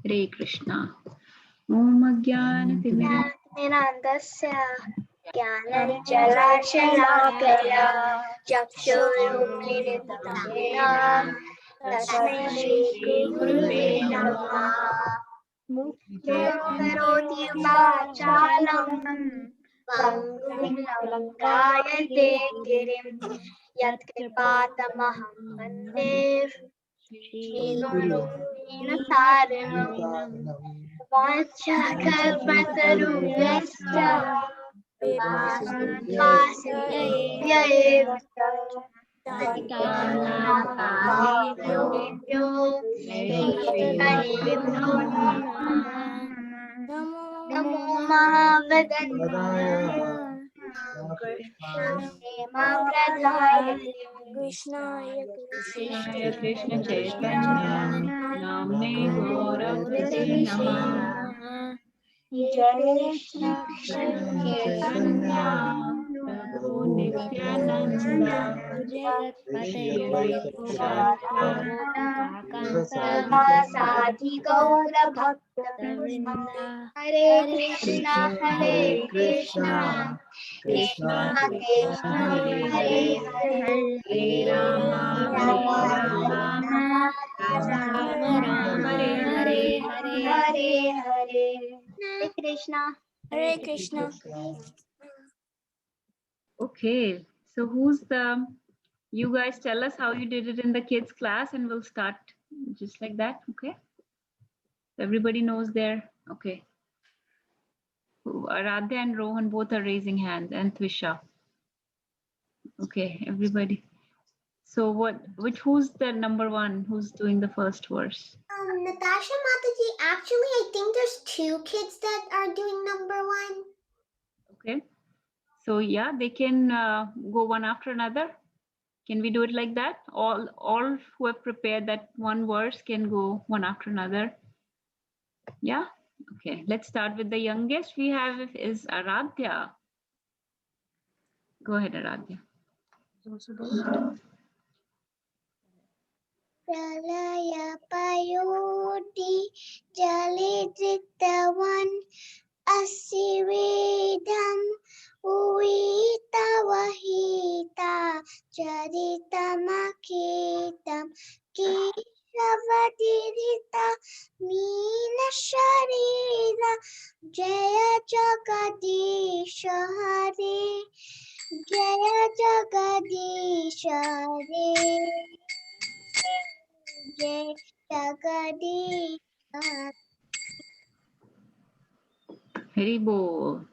Hare Krishna. Om ज्ञानतिमिरान्धस्य ज्ञानञ्जलाशलाकया चक्षुरुन्मीलितं येन तस्मै श्रीगुरुवे नमः। करोति वाचालं पङ्गुं लङ्कायते गिरिं यत्कृपातमहं वन्दे श्रीगुरुं दीनतारिणम्। वाञ्छाकल्पतरुभ्यश्च कृपासिन्धुभ्य एव च पतितानां वैष्णवेभ्यो नमो महावदन्ताय कृष्णप्रेमप्रदाय कृष्णाय Krishna Chaitanya Namne Gaurapate Namah जय Shri Krishna Chaitanya Prabhu Nityananda Shri साधि गौर भक्त हरे Krishna Krishna Krishna Krishna Hare Hare Hare Rama Hare Rama Rama Rama Hare Hare Hare Hare Krishna Hare Krishna. Okay, so you guys tell us how you did it in the kids class and we'll start just like that, okay? Everybody knows there, okay. Aradhya and Rohan both are raising hands and Twisha. Okay, everybody. So who's the number one? Who's doing the first verse? Natasha Mataji, actually I think there's two kids that are doing number one. Okay. So yeah, they can go one after another. Can we do it like that? All who have prepared that one verse can go one after another. Yeah. Okay. Let's start with the youngest we have is Aradhya. Go ahead, Aradhya. Pralaya Payoti Jalidritawan Asivedam Uita Wahita Jaditamakitam Kishavadidita Meena Sharira Jaya Jagadisha Hare Jaya Jagadisha Hare Jai Jagadish. Hari Bol.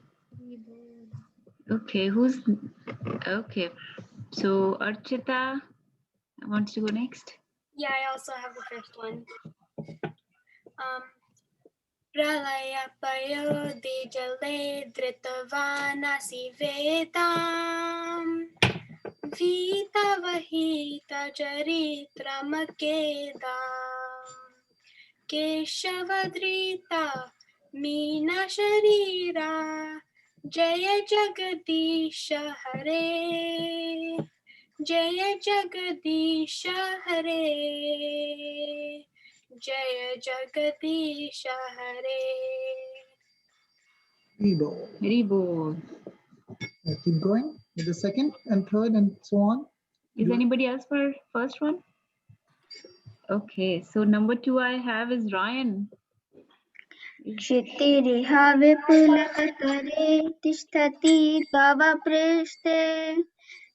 Okay, okay? So Archita wants to go next. Yeah, I also have the first one. Pralaya payodi jale dhritavana vedam Vita vahita charitramakedam Keshavadrita Meena Sharira Jaya Jagadisha Hare Jaya Jagadisha Hare Jaya Jagadisha Hare. Hari Bol. Keep going with the second and third and so on. Is anybody else for first one? Okay, so number 2 I have is Ryan. क्षितिरिह विपुलतरे तिष्ठति तव पृष्ठे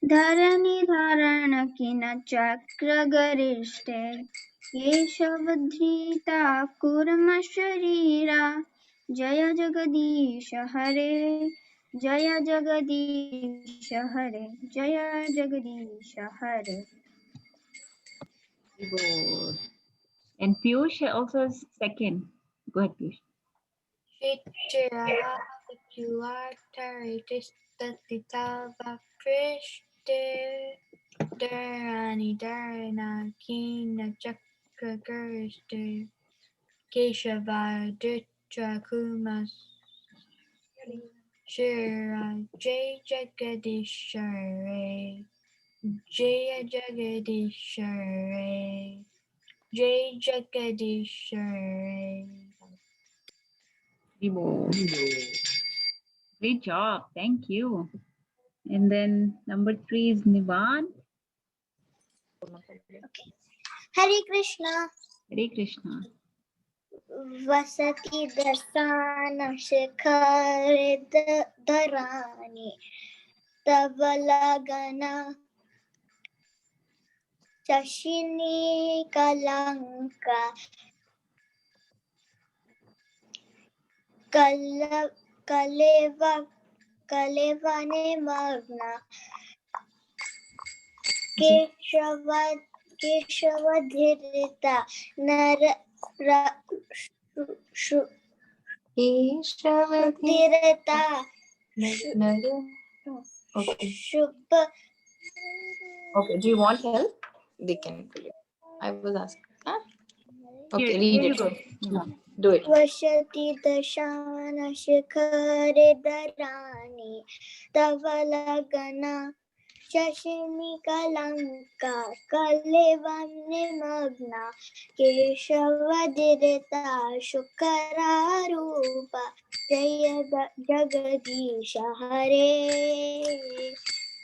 धरणिधारणकिन चक्रगरिष्ठे केशवधृता कुर्म शरीरा जय जगदीश हरे जय जगदीश हरे जय जगदीश हरे. And Piyush also is second. Go ahead, Piyush. Shitiraha Vichuatari Tishtati Tava Prishte Dharani Dharana Kina Chakragarishte Keshavaya Ditra Kumas Shira Jay Jagadishare Jaya Jagadishare. Jai Jagadish Hare. Vivo. Great job. Thank you. And then number 3 is Nivan. Hare Krishna. Hare Krishna. Vasati dasana shikhare dharani Tavalagana Shashini Kalanka Kaleva Kalevane Magna Keshava Nar Dhirita Okay. Shubha Okay. Do you want help? They can for you. I was asking. Huh? Okay, read Here it. you go. Yeah. Do it. Vashati Dashana Shikhare Dharani Tavalagana Shashini Kalanka Kalevane Magna Keshavadhirita Shukara Rupa Jaya Jagadisha Hare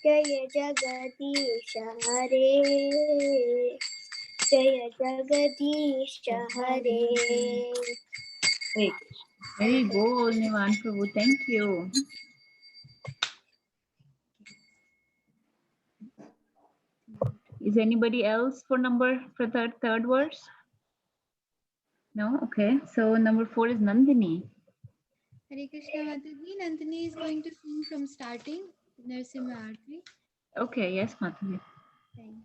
Jaya Jagadisha Hare Jaya Jagadisha Hare Hey. Very good, Nivan Prabhu. Thank you. Is anybody else for third verse? No? Okay. So number 4 is Nandini. Hare Krishna Mataji. Nandini is going to sing from starting Narsimha Arti. Okay, yes, Mataji. Thank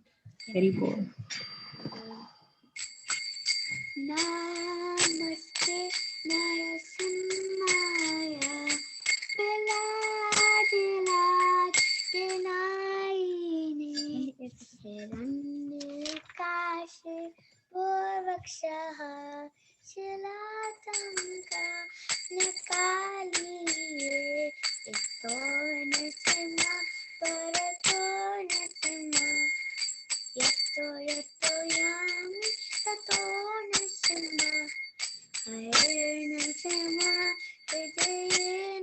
Very good. Namaste Narasimhaya Viladilaj Dinaini Hiranyakashi Purvakshaha Shilatanka Nakaliye Ito Nasima Parato Nasima Yato Yato Yami Tato Nasima Hare Nasima Hare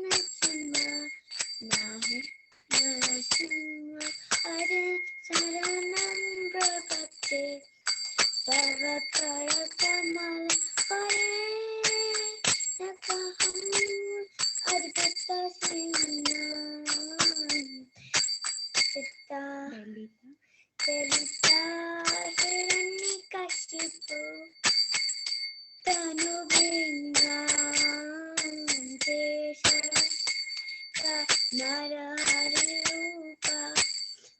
Nasima Nahi Nasima Hare Saranam Prapate Sarvakara Kamala Hare Nakaham Advita Sinam Sita Delita Hiranyakashipu Tanu Bringram Kesha Narahari Rupa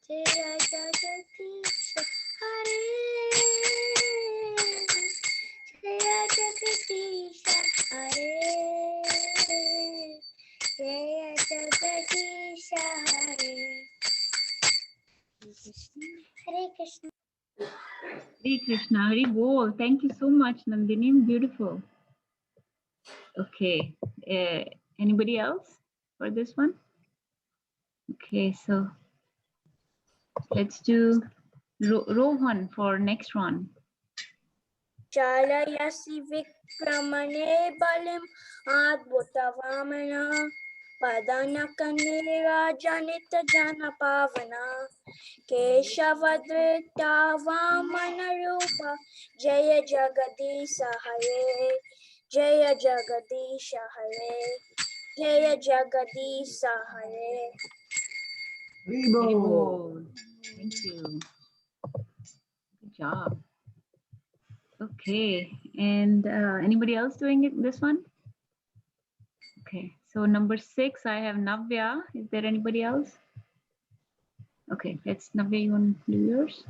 Jaya Jagatisha Hare Jaya Jagatisha Hare Jaya Jagatisha Hare Hare Krishna. Hare Krishna. Hari Bol. Thank you so much, Nandini. Beautiful. Okay. Anybody else for this one? Okay, so let's do Rohan for next one. Chalayasi Vikramane Balim Adbhutavamana Padanakane Janita Jana Pavana Keshavadrita Vamana Rupa Jaya Jagadisa Hare Jaya Jagadisha Hare Jaya Jagadisa Hare Very good. Thank you. Good job. Okay, and anybody else doing it? This one? Okay, so number 6, I have Navya. Is there anybody else? Okay, let's Navya. You want to do yours?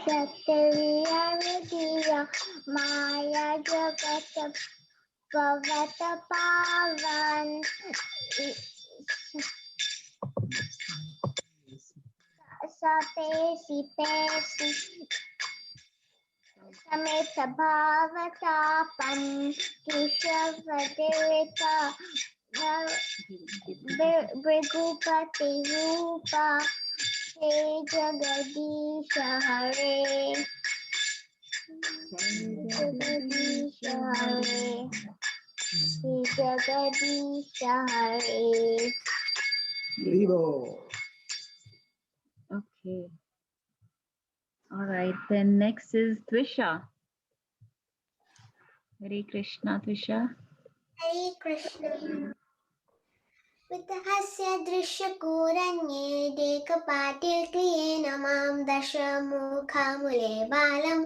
Sattviya Vidya Maya Jagata Pavata Pavan Sapesi Pesi Sameta Bhavatapam Keshavadevita Brigupati Rupa Hey Jagadisha Hare Jagdish Hare Shri Jagdish Hare Haribo. Okay. All right. Then next is Twisha. Hare Krishna, Twisha. Hare Krishna. वितहस्य दृश्यकुरन्ये देकपाटिल्क्रियेण मां दशमुखामुले बालं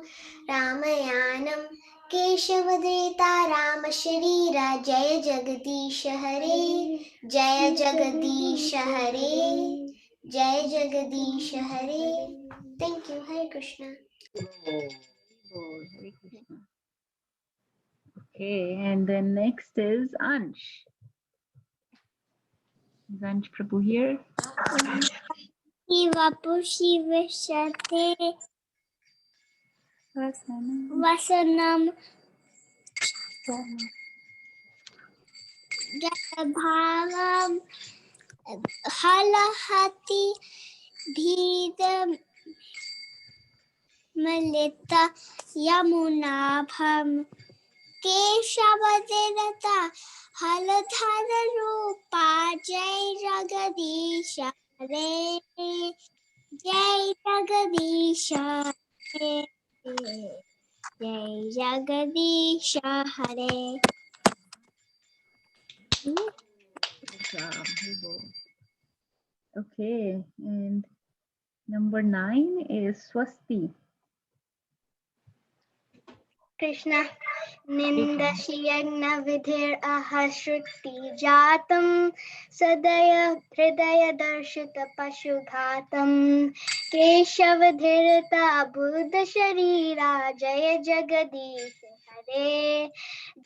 रामयानं केशवधृता रामशरीर जय जगदीश हरे जय जगदीश हरे जय जगदीश हरे Thank you. Hare Krishna. Hare Krishna. Okay. And then next is Ansh. Is Ansh Prabhu here? शिवपु शिवशते वसनं जलभावं हलहति भीदमिलित यमुनाभं केशवदता हलधररूपा जय जगदीश हरे जय जगदीश हरे जय जगदीश हरे Good job. Haribo. Okay. And number 9 is Swasti. Krishna निन्दस्यन्न विधिरह श्रुति जातं सदय हृदय दर्शित पशुघातं केशवधृता बुध शरीरा जय जगदीश हरे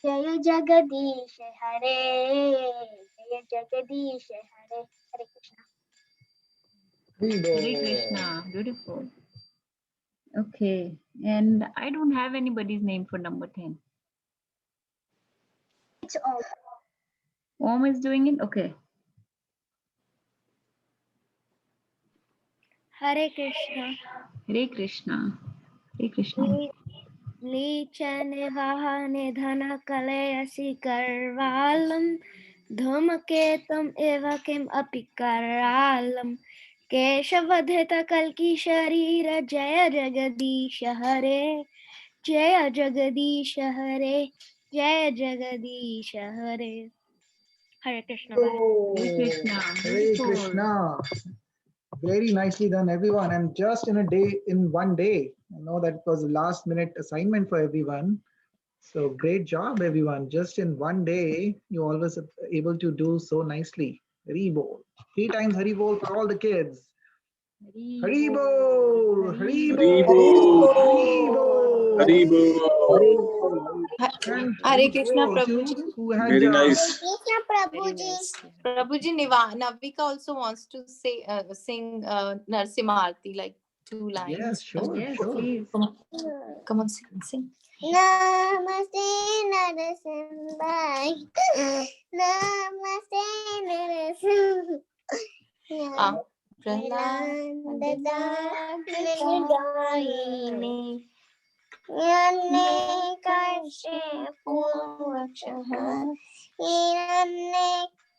जय जगदीश हरे जय Jagdish Hare Hare Krishna Hare Krishna. Beautiful. Okay. And I don't have anybody's name for number 10. It's all. Om is doing it? Okay. Hare Krishna Hare Krishna. Hare Krishna. लीचने वाहने धन कलयसि करवालं धूमकेतुम् इव किम् अपि करालं केशवधृत कल्की शरीर जय जगदीश हरे जय जगदीश हरे जय Jagdish Hare Hare Krishna Hare Krishna. Hare Beautiful. Krishna. Very nicely done, everyone. And just in a day, in one day, I know that it was a last minute assignment for everyone. So great job, everyone. Just in one day, you always are able to do so nicely. Haribol. 3 times Haribol for all the kids. Haribol. Haribol. Haribol. And Hare Krishna, Haribol to Prabhuji. who had Very nice. Krishna Prabhu ji Prabhuji, Navika also wants to say sing Narsimha Aarti, like 2 lines. Yes, sure, Yes, sure. please. Come on, sing. Namaste Narasimhai Namaste Narasimhai Pralandadaine Yanne kashe purvakshaha Yanne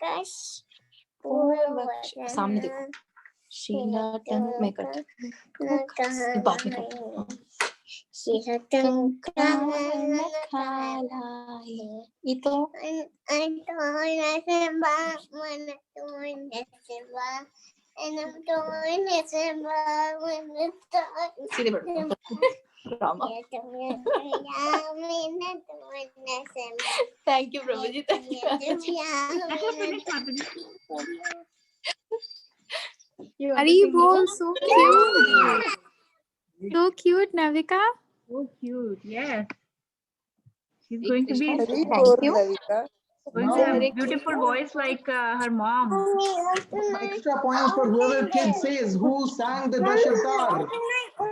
kashe purvakshaha सामने देखो शीला टंग में cut बाद में cut Ito sini baru drama. Thank you, Prabhuji. Thank you. Let her finish, Mataji. You want to Hari sing bol, more? so cute. So cute, Navika. So cute. Yes. She's Hare going to be Krishna. Very Thank you. going to Now, have Hare beautiful Krishna. voice like her mom. extra points for whoever kid says who sang the Dashavtar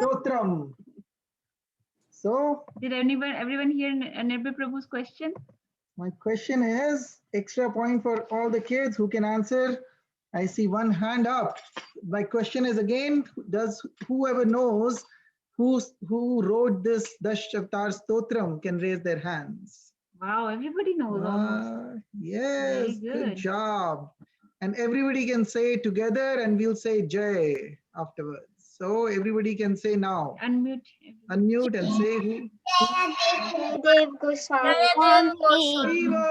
Stotram. So, Did everyone hear Nirbhay Prabhu's question? my question is extra point for all the kids who can answer. I see one hand up. My question is again, does whoever knows Who wrote this Dashavtar stotram can raise their hands. Wow, everybody knows almost. Yes, Very good good. job. And everybody can say together and we'll say Jai afterwards. So everybody can say now. Unmute. Unmute and say who. Dev Goswami. Haribo!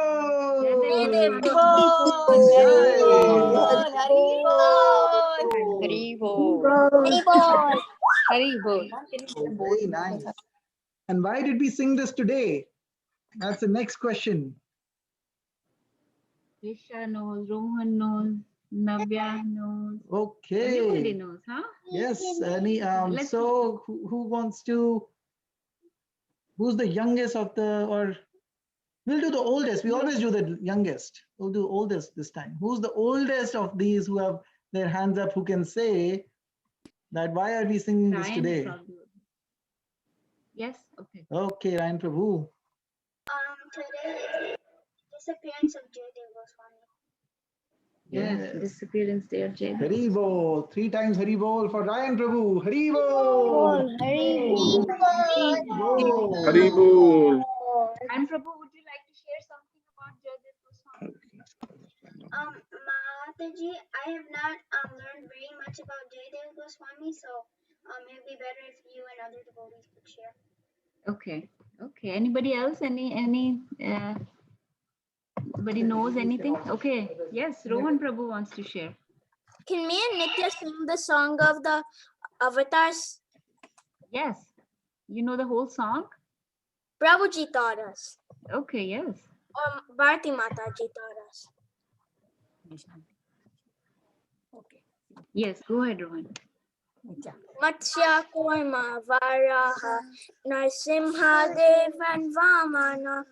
Dev Jai! Very nice. And why did we sing this today? That's the next question. Trisha knows, Rohan knows, Navya knows. Okay. Everybody knows, huh? Yes. Any Let's- so who wants to? Who's the youngest of the, or we'll do the oldest. We always do the youngest. We'll do oldest this time. Who's the oldest of these who have their hands up, who can say that why are we singing this Ryan today? probably. Yes, okay. Okay, Ryan Prabhu. Today is the disappearance of Jaydev Goswami. Yes, disappearance day of Jay. Haribol. 3 times Haribol for Ryan Prabhu. Haribol. Haribol. Haribol. And Prabhu, would you like to share something about Jaydev Goswami? Mataji, I have not learned very much about Jaydev Goswami, so it would be better if you and other devotees could share. Okay. Okay. Anybody else? Anybody knows anything? Okay. Yes, Rohan Prabhu wants to share. Can me and Nitya sing the song of the avatars? Yes. You know the whole song? Prabhuji taught us. Okay, yes. Or Bharti Mataji taught us. Yes, go ahead, Rohan. Matsya Kurma Varaha Narsimha Dev and Vamana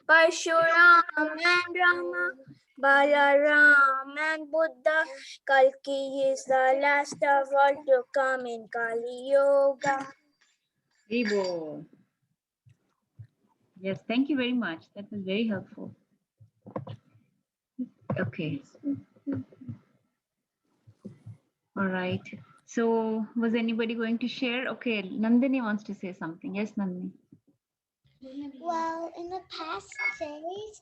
Parshuram and Rama Balaram and Buddha. Kalki is the last of all to come in Kali Yoga. Ibo. Yes, thank you very much. That was very helpful. Okay. All right. So was anybody going to share? Okay, Nandini wants to say something. Yes, Nandini. Well, in the past days,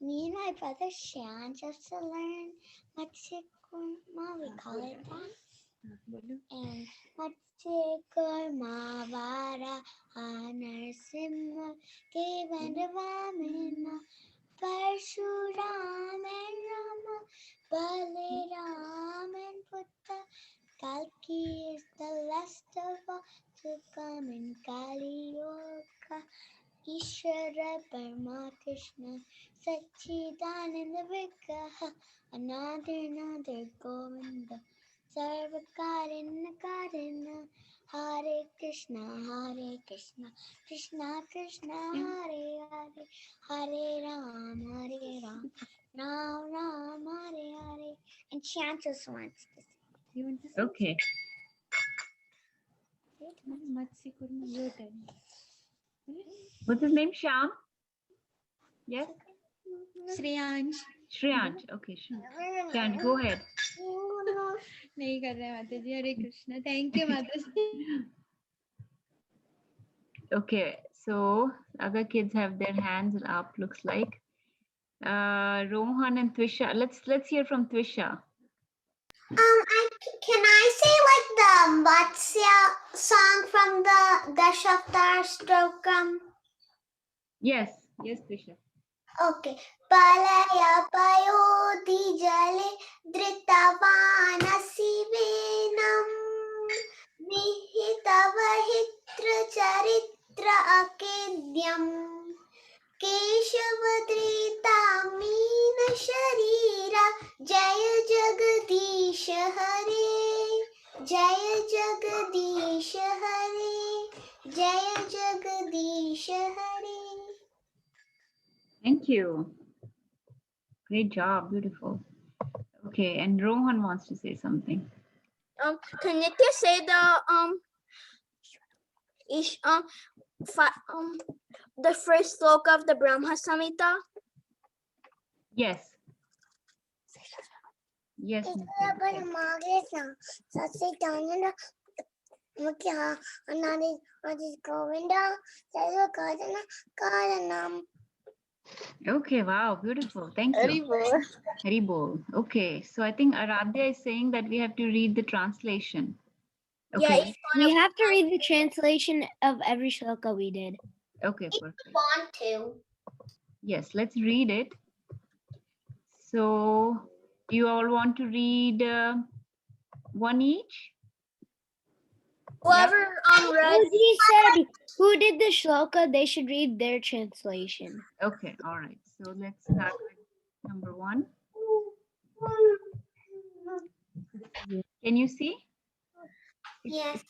me and my brother Shan just to learn Matsikurma, we call it that. And Matsikurma Vara Narsimha Devandavamina Parshuram and Rama Balaram and Buddha. Kalki is the last of all to come in Kali Yoga. Ishvara Parma Krishna Sachidananda Vigraha Another Govinda Sarvakarina Karina Hare Krishna Krishna Krishna Hare Hare Hare Ram Ram Ram Hare Hare. And chant us once. Okay. What's his name? Sham? Yes? Shreyansh Shriyansh. Okay, Shriyansh, go ahead. नहीं कर रहे माता जी हरे Krishna thank you माता जी Okay, so other kids have their hands up, looks like. Rohan and Twisha. Let's hear from Twisha. Can I say like the Matsya song from the Dashavtar strotam? Yes, yes, Twisha. Okay. Palaya payodi jale dritavana sivenam vihitavahitra charitra akedyam Keshavadrita meena sharira Jaya Jagadish Hare Jaya Jagadish Hare Jaya Jagadish Hare. Thank you. Great job. Beautiful. Okay, and Rohan wants to say something. Can Nitya say the first sloka of the Brahma Samhita? Yes. Yes. Nitya. Okay, wow, beautiful. Thank you. Haribol. Haribol. Okay, so I think Aradhya is saying that we have to read the translation. Yeah, Okay, we have to read the translation of every shloka we did. okay, perfect. Want to. Yes, let's read it. So, you all want to read one each? Whoever read. He said who did the shloka, they should read their translation. Okay, all right. So let's start with number 1. Can you see? Yes.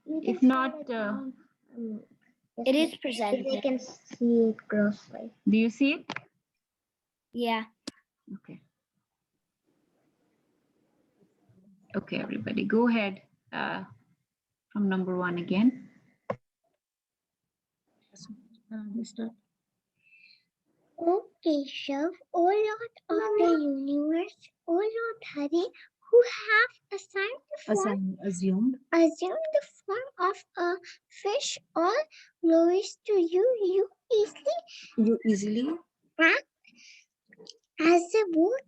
If not, It is presented. They can see it closely. do you see it? Yeah. Okay. Okay, everybody, go ahead from number 1 again. O Keshav, O Lord of the universe, O Lord Hari, who have assumed the form of a fish, all glories to you, You easily act as a boat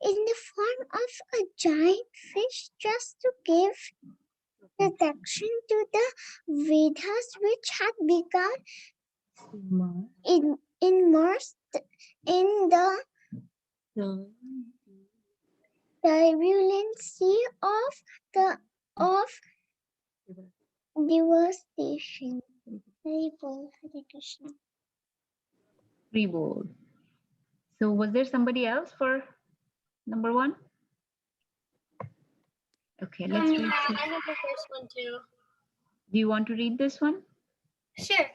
in the form of a giant fish just to give protection to the Vedas which had become immersed in the turbulent sea of devastation. Hare Krishna. Rebold. So was there somebody else for number 1? Okay, let's read. I have the first one too. Do you want to read this one? Sure.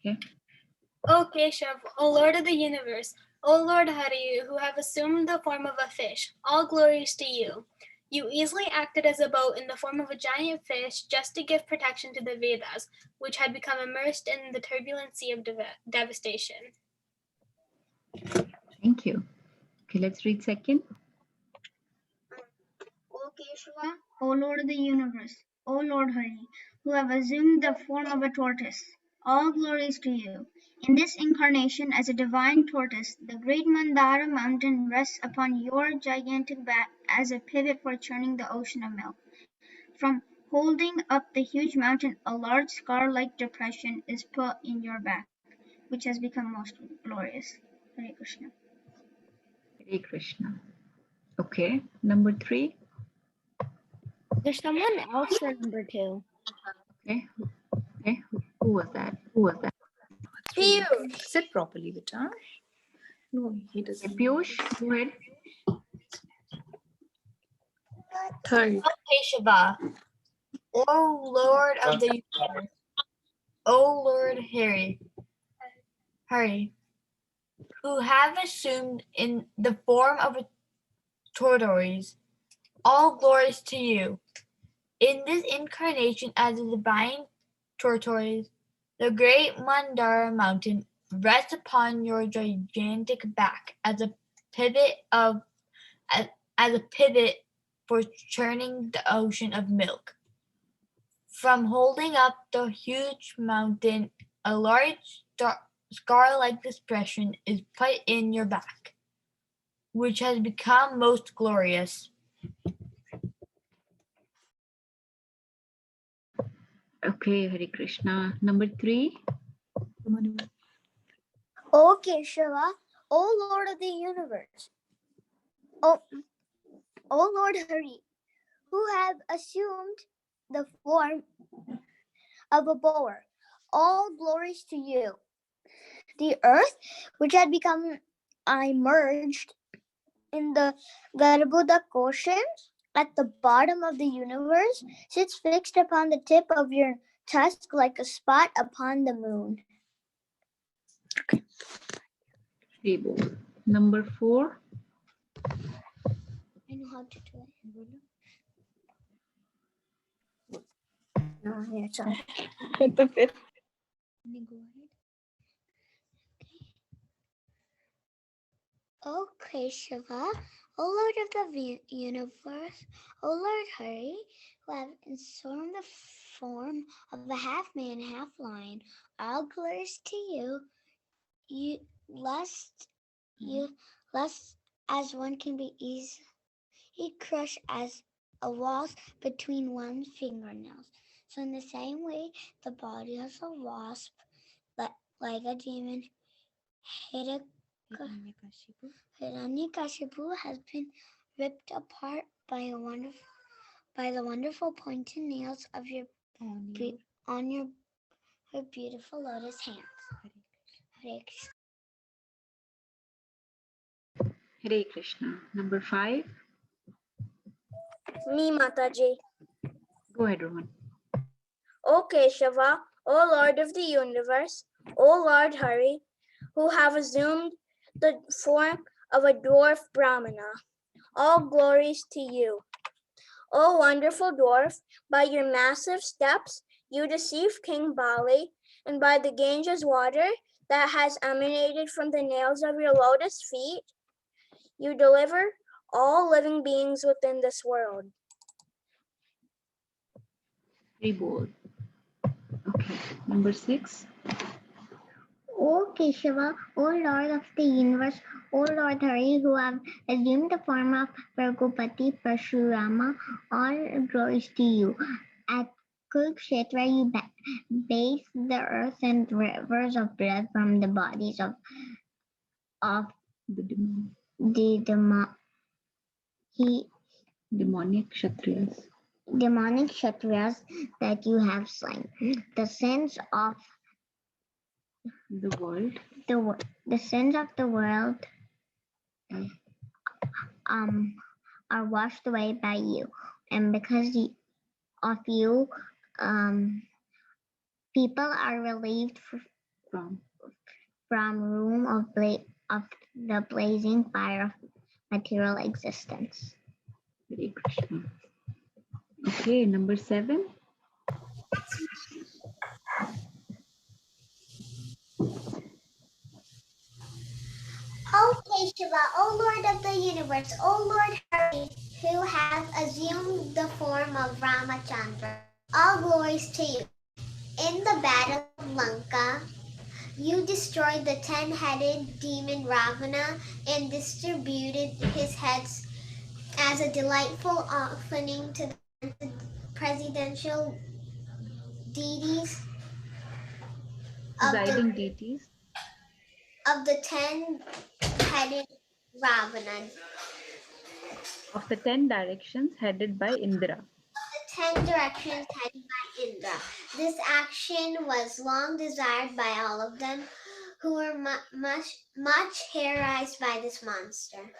Okay. O Keshav, O Lord of the universe, O Lord Hari, who have assumed the form of a fish, all glories to you. You easily acted as a boat in the form of a giant fish just to give protection to the Vedas, which had become immersed in the turbulent sea of devastation. Thank you. Okay, let's read second. O Keshava, O Lord of the universe, O Lord Hari, who have assumed the form of a tortoise, all glories to you. In this incarnation as a divine tortoise, the great Mandara mountain rests upon your gigantic back as a pivot for churning the ocean of milk. From holding up the huge mountain, a large scar-like depression is put in your back, which has become most glorious. Hare Krishna. Hare Krishna. Okay, number 3. There's someone else for number 2. Okay. Okay. Who was that? Who was that? sit properly, beta. No, he Okay, doesn't. Piyush, go ahead. Third. Keshava, O Lord of the universe, O Lord Hari, who have assumed in the form of a tortoise, all glories to you. In this incarnation as a divine tortoise, the great Mandara mountain rests upon your gigantic back as a pivot for churning the ocean of milk. From holding up the huge mountain, a large scar-like depression is put in your back, which has become most glorious. Okay, Hare Krishna. Number 3. O Keshava, O Lord of the universe, O Lord Hari, who have assumed the form of a bower, all glories to you. The earth, which had become immersed in the Garbuda ocean at the bottom of the universe, sits fixed upon the tip of your tusk like a spot upon the moon. Rebold. Number 4. I know how to do it. The fifth. Go ahead. O Keshava, O Lord of the universe, O Lord Hari, who have assumed the form of a half man, half lion, all glories to you. You lest as one can be easily crushed as a wasp between one's fingernails. So in the same way, the body of a wasp, like a demon, Hiranyakashipu has been ripped apart by the wonderful pointed nails of your on your beautiful lotus hands. Hare Krishna. Hare Krishna. Number 5. Me, Mataji. Go ahead, Rohan. O Keshava, O Lord of the universe, O Lord Hari, who have assumed the form of a dwarf Brahmana, all glories to you. O wonderful dwarf, by your massive steps you deceived King Bali, and by the Ganges water that has emanated from the nails of your lotus feet, you deliver all living beings within this world. Very bold. Okay. Number 6. O Keshava, O Lord of the universe, O Lord Hari, who have assumed the form of Pragopati Parshurama, all glories to you. At Kurukshetra, you bathed the earth and rivers of blood from the bodies of The demon. the Demonic Kshatriyas. demonic Kshatriyas that you have slain. The sins of The world. the sins of the world are washed away by you, and because of you, people are relieved from room of the blazing fire of material existence. Hare Krishna. Okay. Number 7. O Keshava, O Lord of the universe, O Lord Hari, who have assumed the form of Ramachandra, all glories to you. In the battle of Lanka, you destroyed the 10-headed demon Ravana and distributed his heads as a delightful offering to the presidential deities Presiding deities. of the 10-headed Ravana. Of the 10 directions headed by Indra. The 10 directions headed by Indra. This action was long desired by all of them, who were much terrorized by this monster.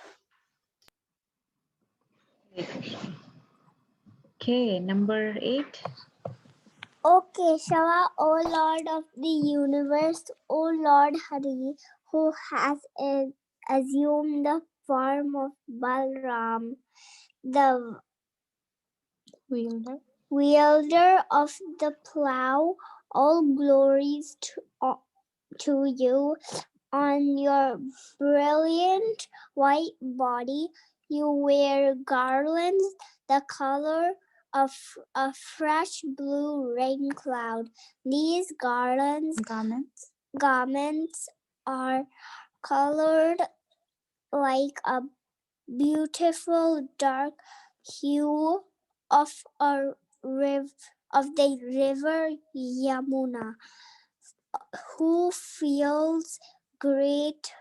Okay, number 8. O Keshava, O Lord of the universe, O Lord Hari, who has assumed the form of Balram, the wielder of the plow, all glories to you. On your brilliant white body, you wear garlands the color of a fresh blue rain cloud. These garments are colored like a beautiful dark hue of the river Yamuna. Who feels great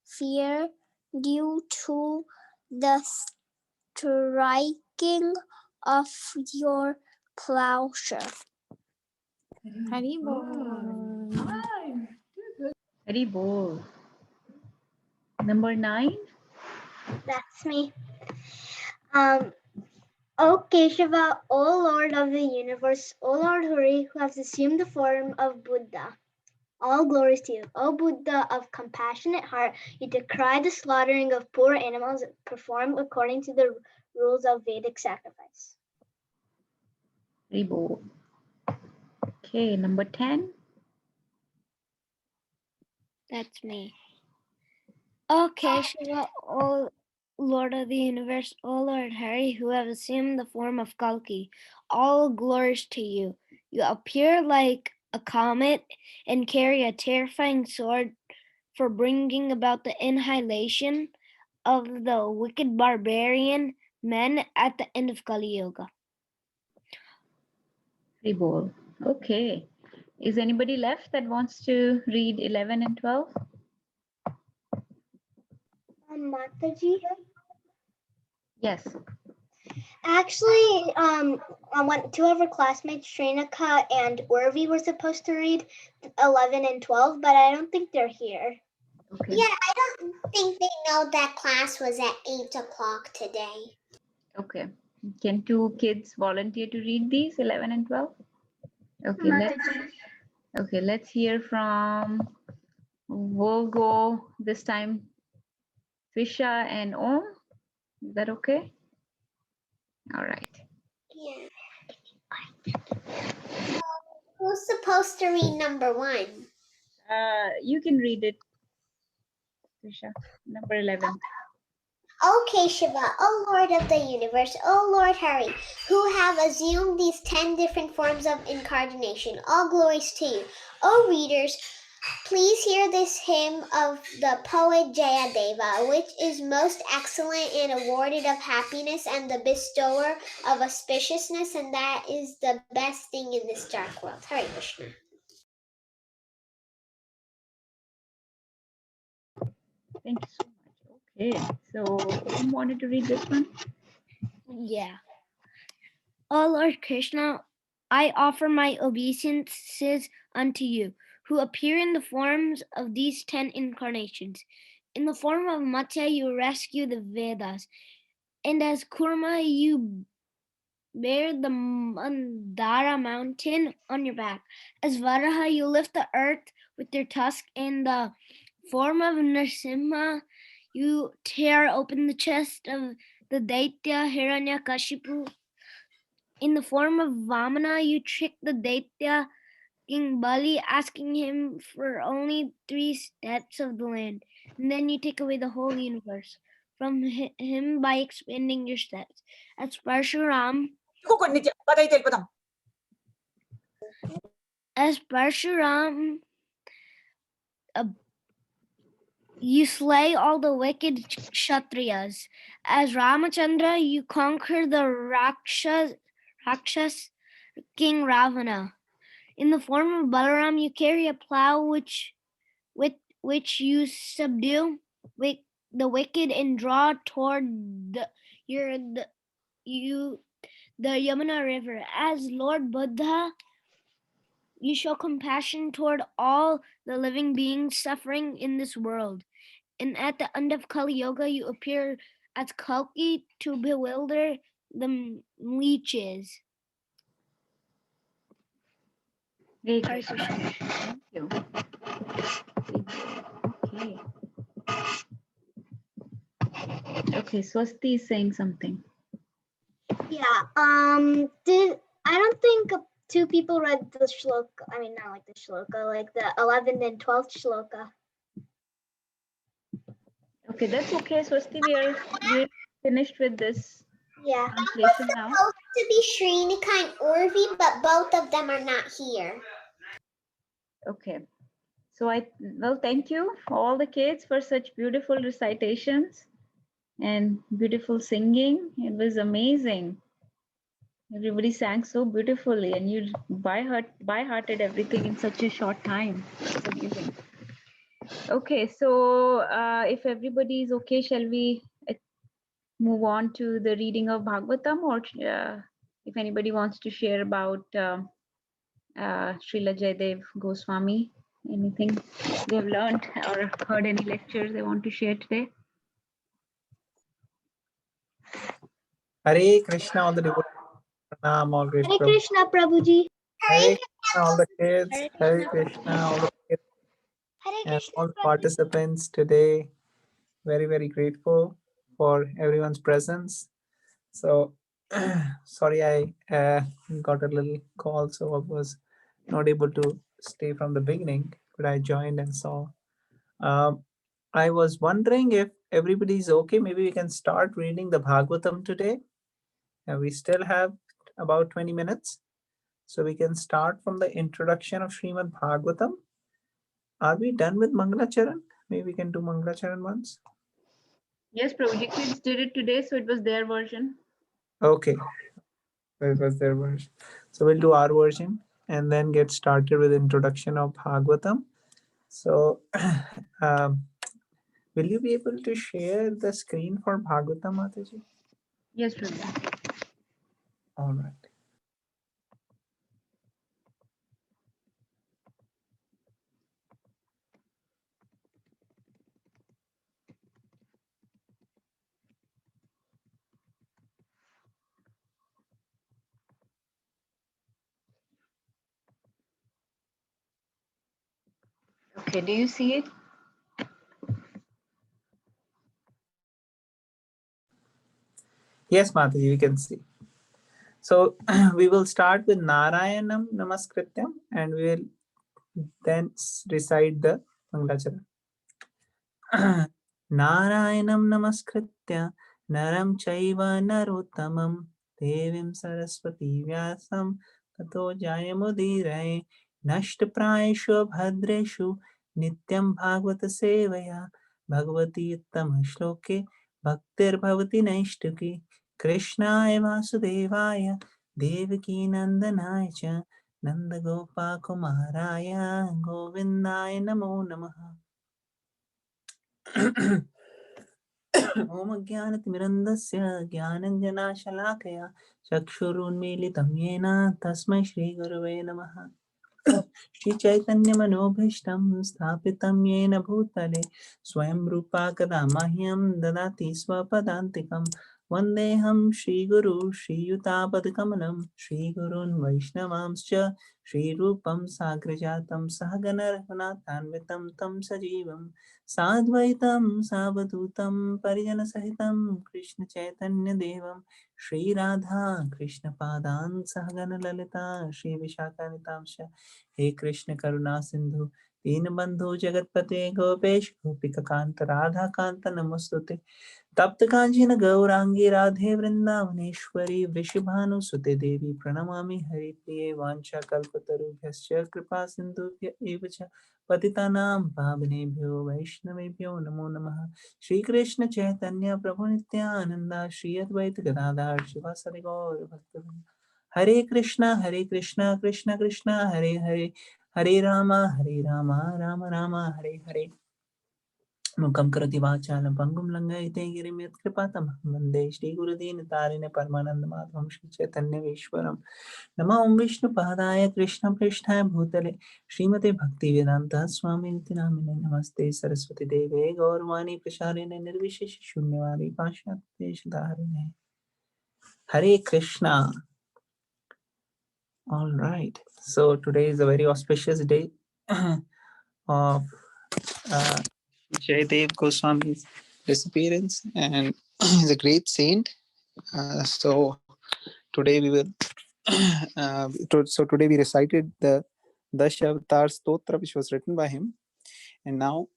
fear due to the striking of your plowshare. Very bold. Number 9. That's me. O Keshava, O Lord of the universe, O Lord Hari, who has assumed the form of Buddha. All glories to you. O Buddha of compassionate heart, you decry the slaughtering of poor animals performed according to the rules of Vedic sacrifice. Very bold. Okay, number 10. That's me. O Keshava, Lord of the universe, O Lord Harry, who have assumed the form of Kalki, all glories to you. You appear like a comet and carry a terrifying sword for bringing about the annihilation of the wicked barbarian men at the end of Kali Yuga. Tribol. Okay. Is anybody left that wants to read 11 and 12? Mataji. Yes. Actually, I went two of our classmates, Shrenika and Urvi, were supposed to read 11 and 12, but I don't think they're here. Okay. Yeah, I don't think they know that class was at 8 o'clock today. Okay. Can two kids volunteer to read these 11 and 12? Okay. Let's hear from we'll go this time Trisha and Om. Is that okay? All right. Yeah. Who's supposed to read number 1? You can read it, Trisha. Number 11. Okay, Shiva, O Lord of the universe, O Lord Hari, who have assumed these 10 different forms of incarnation, all glories to you. O readers, please hear this hymn of the poet Jayadeva, which is most excellent and awarded of happiness and the bestower of auspiciousness, and that is the best thing in this dark world. Hare Krishna. Thank you so much. Okay. So who wanted to read this one? Yeah. O Lord Krishna, I offer my obeisances unto you, who appear in the forms of these 10 incarnations. In the form of Matsya, you rescue the Vedas, and as Kurma, you bear the Mandara mountain on your back. As Varaha, you lift the earth with your tusk. In the form of Nrsimha, you tear open the chest of the Daitya Hiranyakashipu. In the form of Vamana, you trick the Daitya King Bali, asking him for only 3 steps of the land, and then you take away the whole universe from him by expanding your steps. As Parshuram, you slay all the wicked Kshatriyas. As Ramachandra, you conquer the Rakshas King Ravana. In the form of Balaram, you carry a plow with which you subdue the wicked and draw toward the Yamuna River. As Lord Buddha, you show compassion toward all the living beings suffering in this world. And at the end of Kali Yuga, you appear as Kalki to bewilder the leeches. Hare Krishna. Thank you. Okay. Okay, Swasti is saying something. Yeah. I don't think two people read the shloka. I mean, not like the shloka, like the 11th and 12th shloka. Okay, that's okay, Swasti. We're finished with this Yeah. translation now. Supposed to be Shrenika and Urvi, but both of them are not here. Okay. So thank you all the kids for such beautiful recitations and beautiful singing. It was amazing. Everybody sang so beautifully, and you by-hearted everything in such a short time. It's amazing. Okay, so if everybody is okay, shall we move on to the reading of Bhagavatam, or if anybody wants to share about Srila Jaidev Goswami, anything they have learned or heard, any lectures they want to share today? Hare Krishna, all the devotees. Pranam, all great Hare Prabhu. Krishna, Prabhuji. Hare Krishna, all the kids. Hare Krishna, all the kids Hare and Krishna. all the participants today. Very, very grateful for everyone's presence. So, sorry, I got a little call, so I was not able to stay from the beginning, but I joined and saw. Um, I was wondering if everybody's okay. Maybe we can start reading the Bhagavatam today. We still have about 20 minutes. So we can start from the introduction of Srimad Bhagavatam. Are we done with Mangalacharan? Maybe we can do Mangalacharan once. Yes, Prabhuji, kids did it today, so it was their version. Okay. That was their version. So we'll do our version and then get started with introduction of Bhagavatam. So will you be able to share the screen for Bhagavatam, Mataji? Yes, Prabhuji. All right. Okay, do you see it? Yes, Mataji, we can see. So we will start with Narayanam Namaskrityam and we will then recite the Mangalacharan. Narayanam Namaskritya Naram Chaiva Narottamam Devim Saraswati Vyasam Tato Jayamudirai Nashtaprayeshu Bhadreshu Nityam Bhagavata Sevaya Bhagavati Uttama Shloke Bhaktir Bhavati Naishtuki Krishnaya Vasudevaya Devaki Nandanaya Cha Nanda Gopa Kumaraya Govindaya Namo Namaha. Om Jnanatimirandasya Jnananjana Chakshurunmilitam Yena Tasmai Shri Gurave Namaha. Shri Chaitanya Manobhishtam Sthapitam Yena Bhutale Swayam Rupa Kadamahyam Dadati Swapadantikam Vandeham Shri Guru Shri Yutapadakamalam Shri Gurun Vaishnavamscha Shri Rupam Sagrajatam Sahagana Raghunathanvitam Tam Sajivam Sadvaitam Savadutam Parijana Sahitam Krishna Chaitanya Devam Shri Radha Krishna Padan Sahagana Lalita Shri Vishakanitamsha हे कृष्ण करुणा सिंधु दीनबंधु जगतपते गोपेश गोपिका कांत राधा कांत नमस्तुते तप्त कांचन गौरांगी राधे वृंदावनेश्वरी वृषभानुसुते देवी प्रणमामि हरिप्रिये वाञ्छा कल्पतरुभ्यश्च कृपा सिन्धुभ्य एव च पतितानां पावनेभ्यो वैष्णवेभ्यो नमो नमः श्री कृष्ण चैतन्य प्रभु नित्यानंद श्री अद्वैत गदाधर शिवासादि गौर भक्तवृंद हरे कृष्णा कृष्णा कृष्णा हरे हरे हरे राम राम राम हरे हरे मुखं करोति वाचालं पङ्गुं लङ्घयते गिरिं यत्कृपातमहं वन्दे श्रीगुरुदीनतारिणे परमानन्दमाधवं श्रीचैतन्यमीश्वरं नमो विष्णुपादाय कृष्णपृष्ठाय भूतले श्रीमते भक्तिवेदान्त स्वामिनिति नामिने नमस्ते सरस्वतीदेवे गौरवाणी प्रचारिणे निर्विशेष शून्यवादी पाश्चात्यदेशधारिणे हरे Krishna. All right. So today is a very auspicious day of Jaydev Goswami's disappearance, and he's a great saint. So today we will. So today we recited the Dashavtar Stotra, which was written by him, and now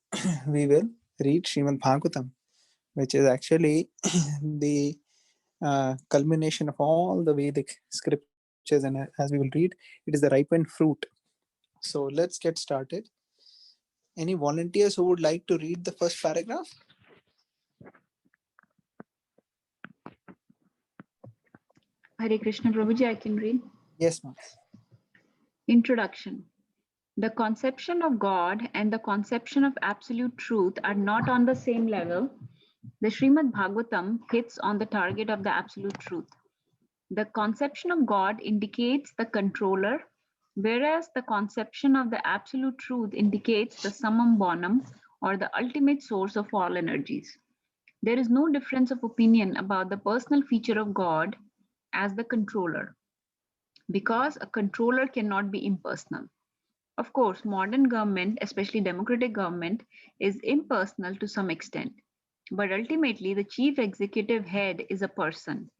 we will read Srimad Bhagavatam, which is actually the culmination of all the Vedic scriptures, and as we will read, it is the ripened fruit. So let's get started. Any volunteers who would like to read the first paragraph? Hare Krishna Prabhuji, I can read. Yes, ma'am. Introduction. The conception of God and the conception of absolute truth are not on the same level. The Srimad Bhagavatam hits on the target of the absolute truth. The conception of God indicates the controller, whereas the conception of the absolute truth indicates the summum bonum, or the ultimate source of all energies. There is no difference of opinion about the personal feature of God as the controller, because a controller cannot be impersonal. Of course, modern government, especially democratic government, is impersonal to some extent. But ultimately, the chief executive head is a person,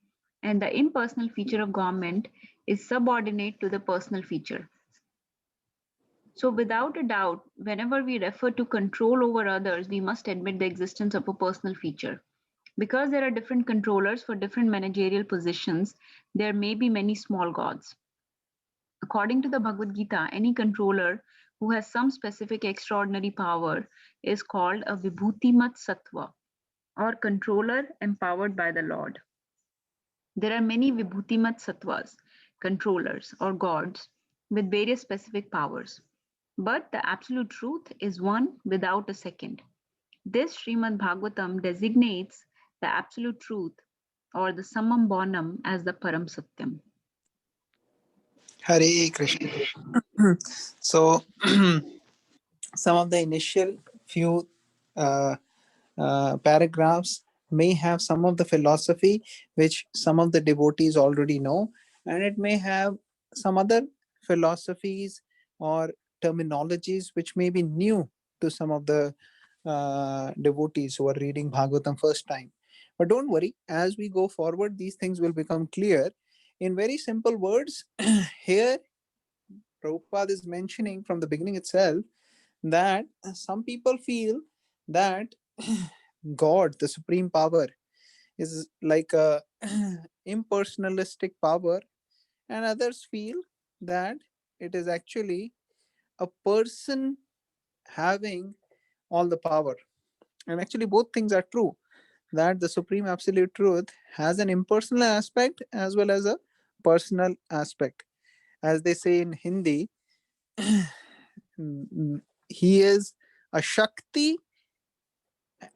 and the impersonal feature of government is subordinate to the personal feature. So without a doubt, whenever we refer to control over others, we must admit the existence of a personal feature. Because there are different controllers for different managerial positions, there may be many small gods. According to the Bhagavad Gita, any controller who has some specific extraordinary power is called a Vibhutimat Sattva, or controller empowered by the Lord. There are many Vibhutimat Sattvas, controllers or gods, with various specific powers. But the absolute truth is one without a second. This Srimad Bhagavatam designates the absolute truth or the Samam Bonam as the Param Satyam. Hare Krishna. So, some of the initial few uh, paragraphs may have some of the philosophy which some of the devotees already know, and it may have some other philosophies or terminologies which may be new to some of the devotees who are reading Bhagavatam first time. But don't worry, as we go forward, these things will become clear. In very simple words, here Prabhupada is mentioning from the beginning itself that some people feel that God, the supreme power, is like a impersonalistic power, and others feel that it is actually a person having all the power. And actually, both things are true, that the supreme absolute truth has an impersonal aspect as well as a personal aspect. As they say in Hindi, he is a Shakti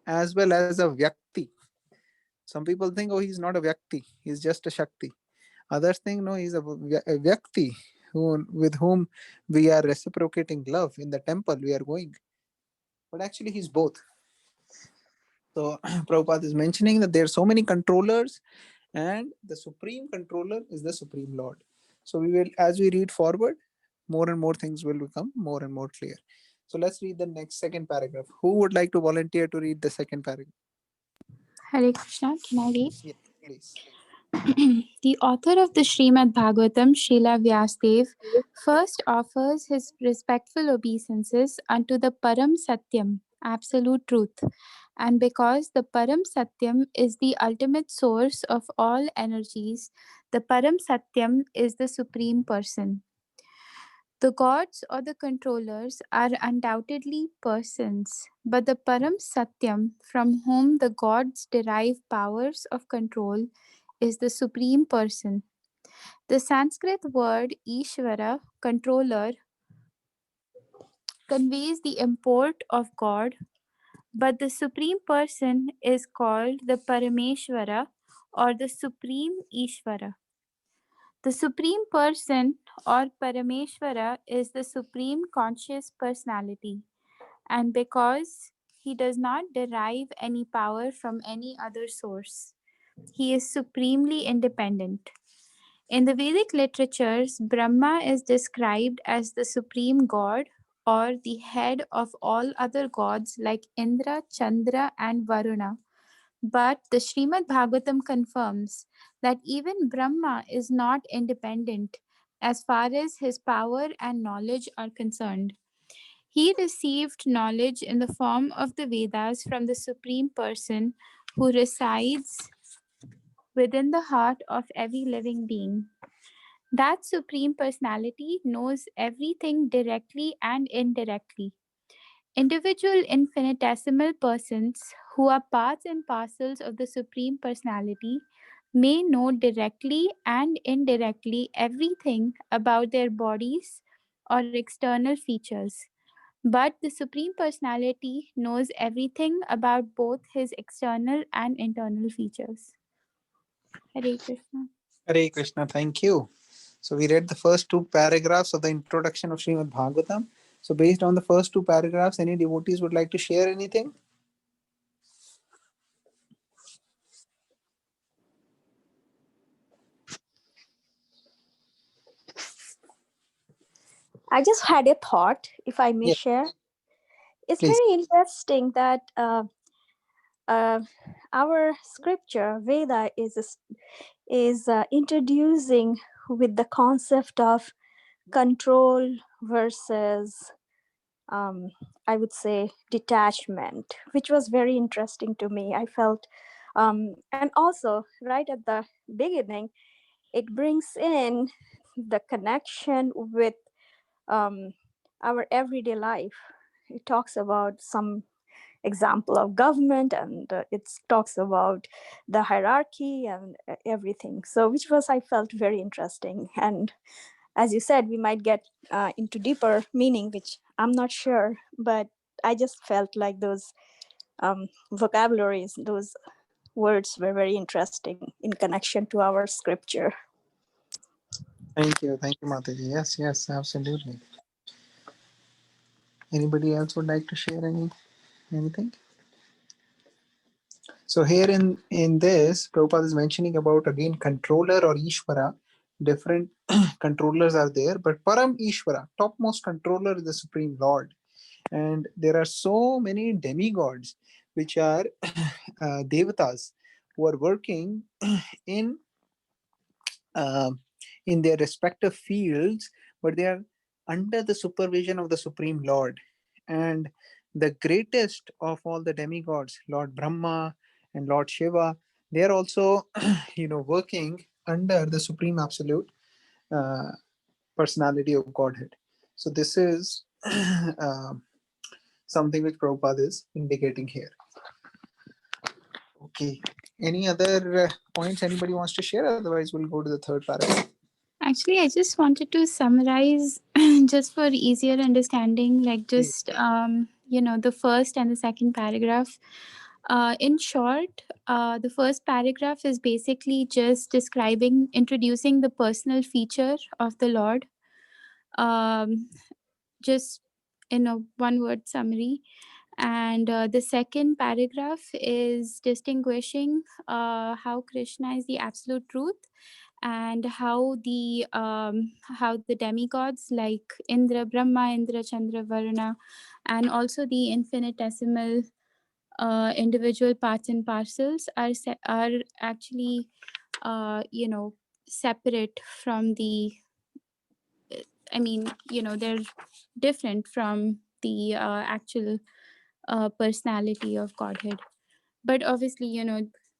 as well as a Vyakti. Some people think, oh, he's not a Vyakti, he's just a Shakti. Others think, no, he's a Vyakti with whom we are reciprocating love in the temple we are going. But actually, he's both. So, Prabhupada is mentioning that there are so many controllers, and the supreme controller is the Supreme Lord. So, we will, as we read forward, more and more things will become more and more clear. So, let's read the next second paragraph. Who would like to volunteer to read the second paragraph? Hare Krishna, can I read? Yes, please. The author of the Srimad Bhagavatam, Srila Vyasdev, first offers his respectful obeisances unto the Param Satyam, absolute truth. And because the Param Satyam is the ultimate source of all energies, the Param Satyam is the Supreme Person. The gods or the controllers are undoubtedly persons, but the Param Satyam, from whom the gods derive powers of control, is the Supreme Person. The Sanskrit word Ishvara, controller, conveys the import of God, but the Supreme Person is called the Parameshvara or the Supreme Ishvara. The Supreme Person or Parameshvara is the Supreme Conscious Personality, and because he does not derive any power from any other source, he is supremely independent. In the Vedic literatures, Brahma is described as the supreme god or the head of all other gods like Indra, Chandra, and Varuna. But the Srimad Bhagavatam confirms that even Brahma is not independent as far as his power and knowledge are concerned. He received knowledge in the form of the Vedas from the Supreme Person who resides within the heart of every living being. That Supreme Personality knows everything directly and indirectly. Individual infinitesimal persons who are parts and parcels of the Supreme Personality may know directly and indirectly everything about their bodies or external features. But the Supreme Personality knows everything about both his external and internal features. Hare Krishna. Hare Krishna, thank you. So we read the first two paragraphs of the introduction of Srimad Bhagavatam. So based on the first two paragraphs, any devotees would like to share anything? I just had a thought, if I may Yes, share. It's please. very interesting that our scripture Veda is introducing with the concept of control versus, um, I would say, detachment, which was very interesting to me. I felt, and also right at the beginning, it brings in the connection with um, our everyday life. It talks about some example of government, and it talks about the hierarchy and everything. So, which was, I felt, very interesting. And as you said, we might get into deeper meaning, which I'm not sure, but I just felt like those vocabularies, those words were very interesting in connection to our scripture. Thank you, Mataji. Yes, yes, absolutely. Anybody else would like to share anything? So here in this, Prabhupada is mentioning about again controller or Ishvara. Different controllers are there, but Param Ishvara, topmost controller, is the Supreme Lord. And there are so many demigods, which are devatas, who are working in uh, in their respective fields, but they are under the supervision of the Supreme Lord. And the greatest of all the demigods, Lord Brahma and Lord Shiva, they are also, working under the Supreme Absolute uh, Personality of Godhead. So this is something which Prabhupada is indicating here. Okay. Any other points anybody wants to share? Otherwise, we'll go to the third paragraph. Actually, I just wanted to summarize just for easier understanding, like just, the first and the second paragraph. In short, the first paragraph is basically just introducing the personal feature of the Lord. Just in a one word summary. And the second paragraph is distinguishing how Krishna is the absolute truth, and how the demigods like Indra, Brahma, Indra, Chandra, Varuna, and also the infinitesimal individual parts and parcels are actually separate from the, they're different from the actual personality of Godhead. But obviously,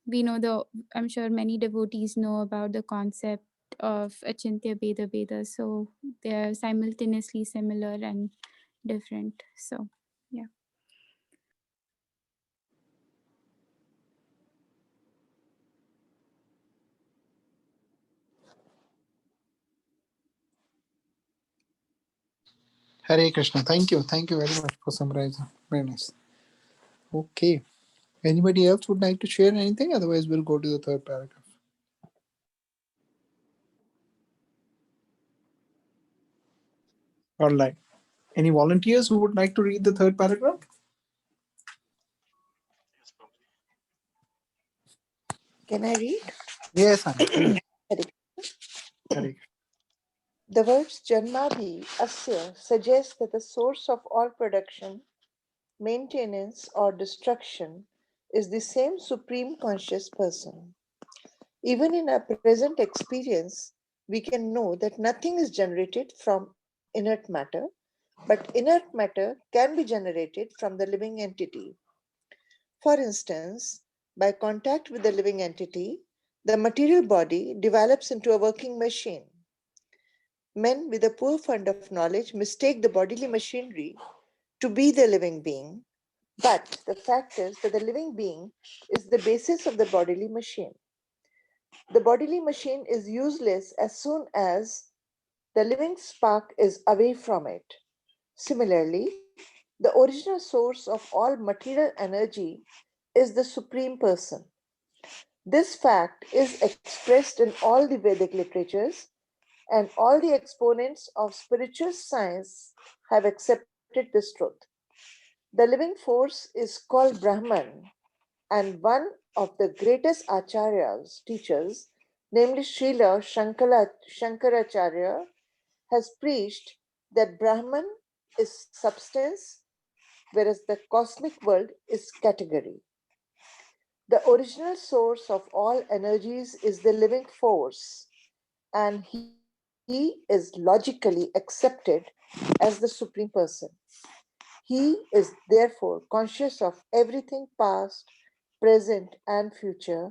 we know I'm sure many devotees know about the concept of Achintya Beda Beda. So they're simultaneously similar and different. So, yeah. Hare Krishna. Thank you. Thank you very much for summarizing. Very nice. Okay. Anybody else would like to share anything? Otherwise, we'll go to the third paragraph. All right. Any volunteers who would like to read the third paragraph? Can I read? Yes, Anna, please. Hare. The words Janmadi Asya suggest that the source of all production, maintenance, or destruction is the same supreme conscious person. Even in our present experience, we can know that nothing is generated from inert matter, but inert matter can be generated from the living entity. For instance, by contact with the living entity, the material body develops into a working machine. Men with a poor fund of knowledge mistake the bodily machinery to be the living being, but the fact is that the living being is the basis of the bodily machine. The bodily machine is useless as soon as the living spark is away from it. Similarly, the original source of all material energy is the Supreme Person. This fact is expressed in all the Vedic literatures, and all the exponents of spiritual science have accepted this truth. The living force is called Brahman, and one of the greatest acharyas, teachers, namely Srila Shankaracharya, has preached that Brahman is substance, whereas the cosmic world is category. The original source of all energies is the living force, and he he is logically accepted as the Supreme Person. He is therefore conscious of everything past, present, and future,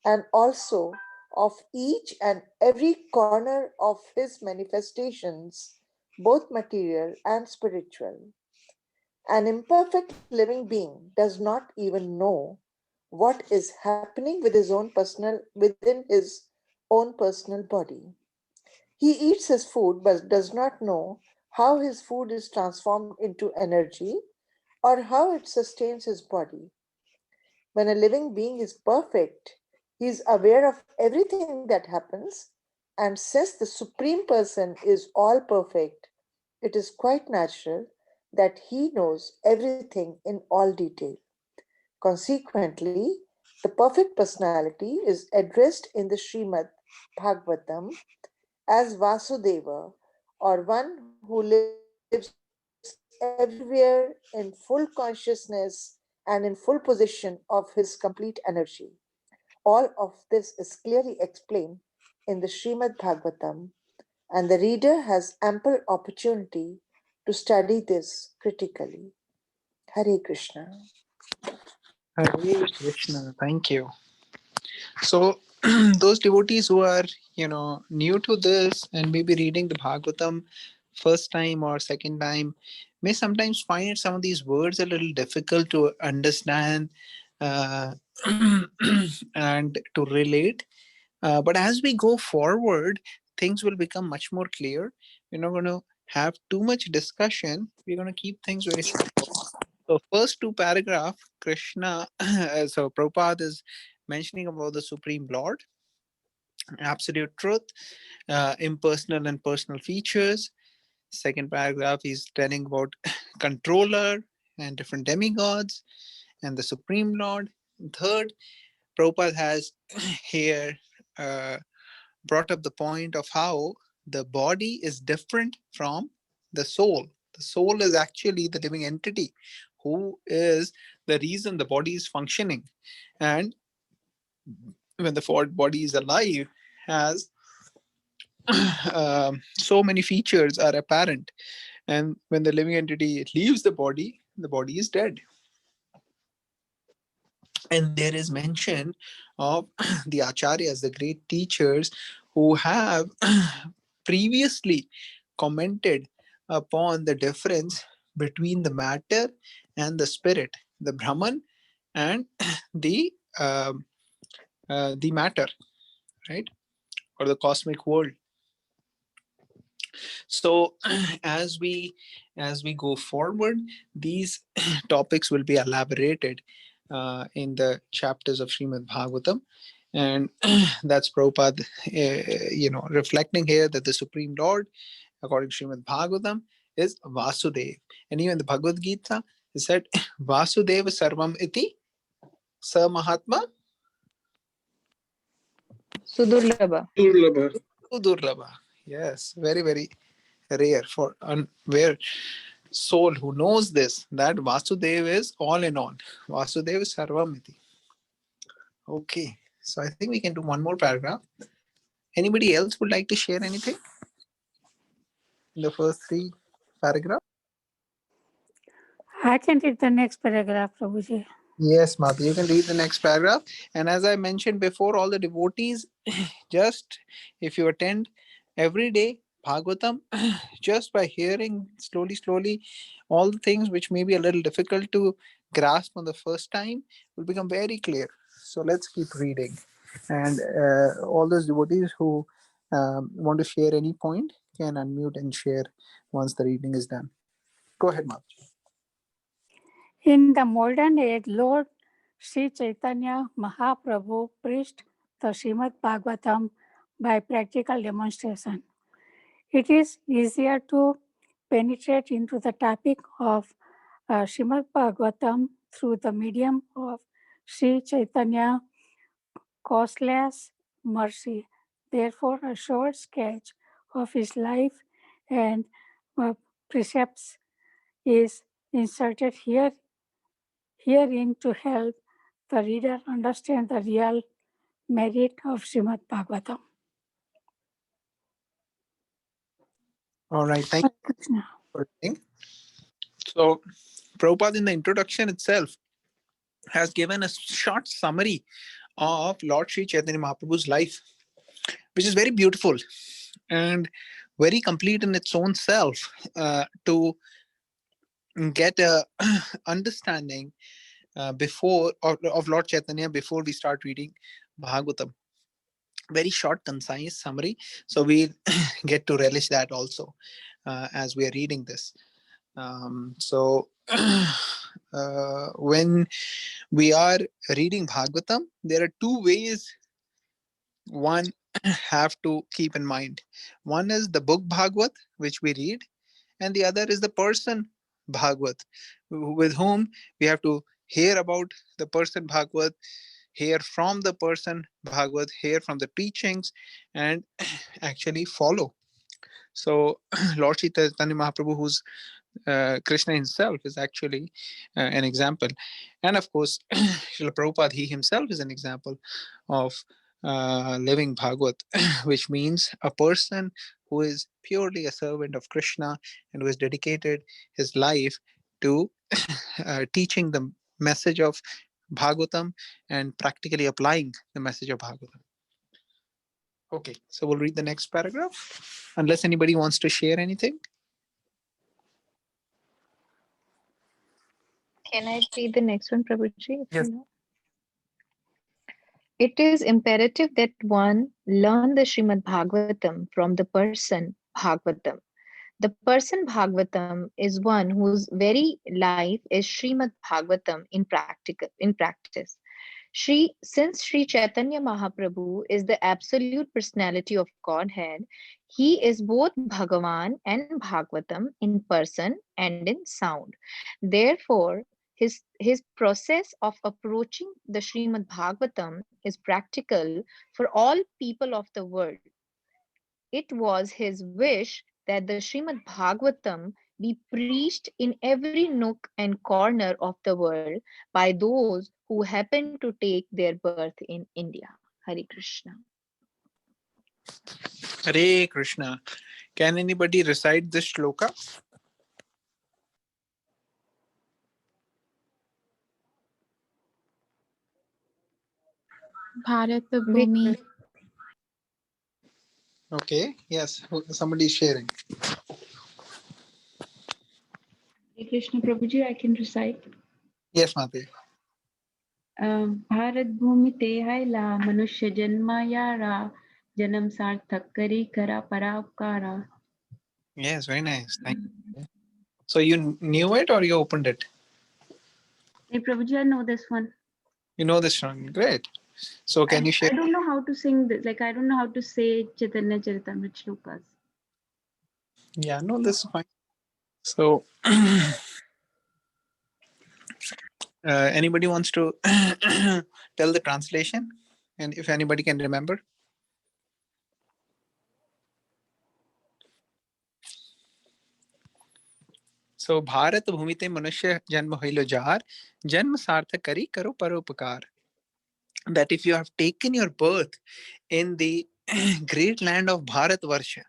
and also of each and every corner of his manifestations, both material and spiritual. An imperfect living being does not even know what is happening within his own personal body. He eats his food but does not know how his food is transformed into energy or how it sustains his body. When a living being is perfect, he is aware of everything that happens, and since the Supreme Person is all perfect, it is quite natural that he knows everything in all detail. Consequently, the perfect personality is addressed in the Srimad Bhagavatam as Vasudeva, or one who lives everywhere in full consciousness and in full position of his complete energy. All of this is clearly explained in the Srimad Bhagavatam, and the reader has ample opportunity to study this critically. Hare Krishna. Hare Krishna. Thank you. So, those devotees who are, new to this and maybe reading the Bhagavatam first time or second time may sometimes find some of these words a little difficult to understand uh, and to relate. But as we go forward, things will become much more clear. We're not going to have too much discussion. We're going to keep things very simple. So, first two paragraph, Krishna, so Prabhupada is mentioning about the Supreme Lord, absolute truth, impersonal and personal features. Second paragraph, he's telling about controller and different demigods and the Supreme Lord. Third, Prabhupada has here brought up the point of how the body is different from the soul. The soul is actually the living entity who is the reason the body is functioning. And when the body is alive, has so many features are apparent. And when the living entity leaves the body is dead. And there is mention of the acharyas, the great teachers who have previously commented upon the difference between the matter and the spirit, the Brahman and the the matter, right, or the cosmic world. So as we go forward, these topics will be elaborated in the chapters of Srimad Bhagavatam, and that's Prabhupada, reflecting here that the Supreme Lord, according to Srimad Bhagavatam, is Vasudev, and even the Bhagavad Gita is said Vasudeva Sarvam Iti Sa Mahatma Sudurlabha. Udurlabha. Yes, very very rare for where soul who knows this, that Vasudev is all in all. Vasudev is Sarvamiti. Okay, so I think we can do one more paragraph. Anybody else would like to share anything in the first three paragraphs? I can read the next paragraph, Prabhuji. Yes, Madhu, you can read the next paragraph. And as I mentioned before, all the devotees, just if you attend every day Bhagavatam, just by hearing slowly, all the things which may be a little difficult to grasp on the first time will become very clear. So let's keep reading. And all those devotees who want to share any point can unmute and share once the reading is done. Go ahead, Madhu. In the modern age, Lord Sri Chaitanya Mahaprabhu preached the Srimad Bhagavatam by practical demonstration. It is easier to penetrate into the topic of Srimad Bhagavatam through the medium of Sri Chaitanya costless mercy. Therefore, a short sketch of his life and precepts is inserted herein to help the reader understand the real merit of Srimad Bhagavatam. All right, thank you for reading. So, Prabhupada in the introduction itself has given a short summary of Lord Sri Chaitanya Mahaprabhu's life, which is very beautiful and very complete in its own self, to get a understanding of Lord Chaitanya before we start reading Bhagavatam. Very short, concise summary. So we get to relish that also as we are reading this. When we are reading Bhagavatam, there are two ways one have to keep in mind. One is the book Bhagavat, which we read, and the other is the person Bhagavat, with whom we have to hear about the person Bhagavat, hear from the person Bhagavat, hear from the teachings, and actually follow. So Lord Chaitanya Mahaprabhu, who's Krishna himself, is actually an example. And of course, Srila Prabhupada, he himself is an example of living Bhagavat, which means a person who is purely a servant of Krishna and who has dedicated his life to teaching the message of Bhagavatam and practically applying the message of Bhagavatam. Okay, so we'll read the next paragraph, unless anybody wants to share anything. Can I read the next one, Prabhuji? Yes. It is imperative that one learn the Srimad Bhagavatam from the person Bhagavatam. The person Bhagavatam is one whose very life is Srimad Bhagavatam in practice. Since Sri Chaitanya Mahaprabhu is the absolute personality of Godhead, he is both Bhagavan and Bhagavatam in person and in sound. Therefore, his process of approaching the Srimad Bhagavatam is practical for all people of the world. It was his wish that the Srimad Bhagavatam be preached in every nook and corner of the world by those who happen to take their birth in India. Hare Krishna. Hare Krishna. Can anybody recite this shloka? Bharat Bhumi. Okay, yes, somebody is sharing. Hare Krishna Prabhuji, I can recite. Yes, Mati. Bharat भूमि ते हैला मनुष्य जन्म यारा जन्म सार्थक करी करा परापकारा. Yes, very nice. Thank you. So you knew it or you opened it? Hey Prabhuji, I know this one. You know this song. Great. So can you share? I don't know how to sing this. Like, I don't know how to say Chaitanya Charitamrita shlokas. Yeah, no, this is fine. So anybody wants to tell the translation? And if anybody can remember? So Bharat Bhumite Manusya Janma Hoilo Jar, Janma Sartha Kari Karo Paropakar. That if you have taken your birth in the great land of Bharat Varsha,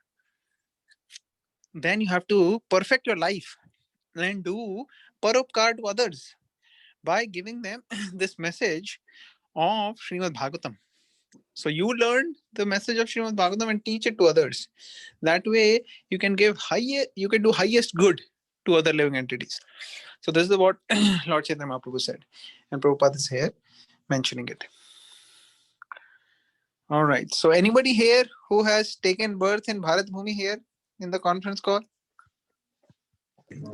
then you have to perfect your life and do paropkar to others by giving them this message of Srimad Bhagavatam. So you learn the message of Srimad Bhagavatam and teach it to others. That way you can do highest good to other living entities. So this is what Lord Chaitanya Mahaprabhu said, and Prabhupada is here mentioning it. All right. So anybody here who has taken birth in Bharat Bhumi here in the conference call?